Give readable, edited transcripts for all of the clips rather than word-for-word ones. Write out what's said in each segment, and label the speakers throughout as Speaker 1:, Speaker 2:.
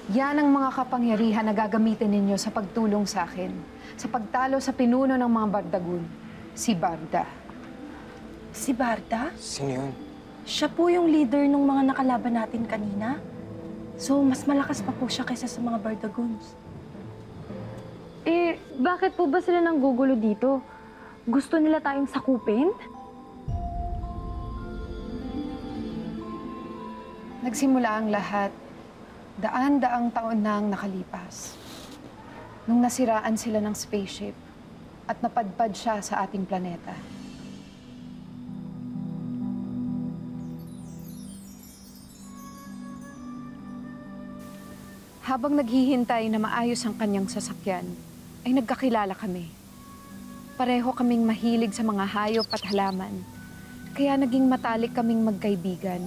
Speaker 1: Yan ang mga kapangyarihan na gagamitin ninyo sa pagtulong sa akin, sa pagtalo sa pinuno ng mga Bardagun, si Barda.
Speaker 2: Si Barda?
Speaker 3: Sino yun?
Speaker 2: Siya po yung leader ng mga nakalaban natin kanina. So, mas malakas pa po siya kaysa sa mga Bardaguns.
Speaker 4: Eh, bakit po ba sila nanggugulo dito? Gusto nila tayong sakupin?
Speaker 1: Nagsimula ang lahat, daan-daang taon na ang nakalipas. Nung nasiraan sila ng spaceship at napadpad siya sa ating planeta. Habang naghihintay na maayos ang kanyang sasakyan, ay nagkakilala kami. Pareho kaming mahilig sa mga hayop at halaman, kaya naging matalik kaming magkaibigan.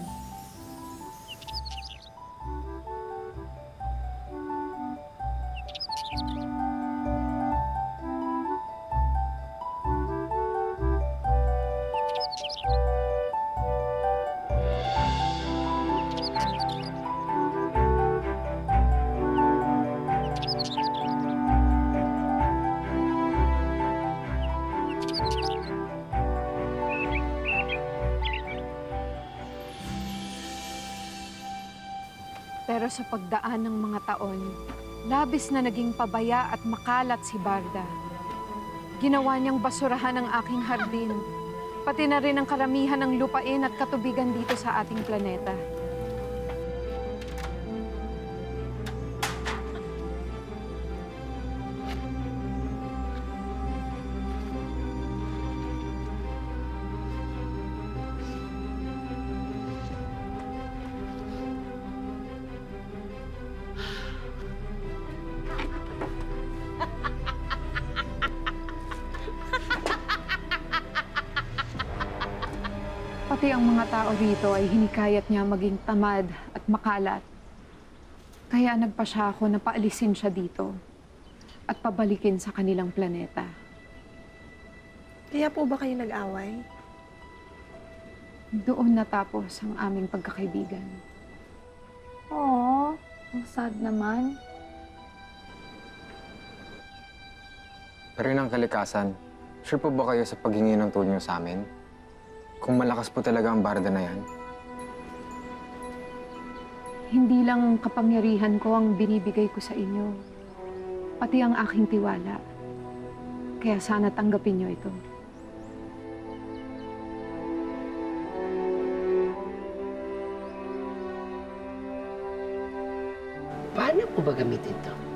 Speaker 1: Pero sa pagdaan ng mga taon, labis na naging pabaya at makalat si Barda. Ginawa niyang basurahan ang aking hardin, pati na rin ang karamihan ng lupain at katubigan dito sa ating planeta. Pati ang mga tao rito ay hinikayat niya maging tamad at makalat. Kaya nagpa siya ako na paalisin siya dito at pabalikin sa kanilang planeta.
Speaker 2: Kaya po ba kayo nag-away?
Speaker 1: Doon natapos ang aming pagkakaibigan.
Speaker 4: Oo, ang sad naman.
Speaker 3: Pero yun ang kalikasan. Sure po ba kayo sa paghingi ng tulong sa amin? Kung malakas po talaga ang Barda na yan?
Speaker 1: Hindi lang ang kapangyarihan ko ang binibigay ko sa inyo, pati ang aking tiwala. Kaya sana tanggapin niyo ito.
Speaker 5: Paano po ba gamitin to?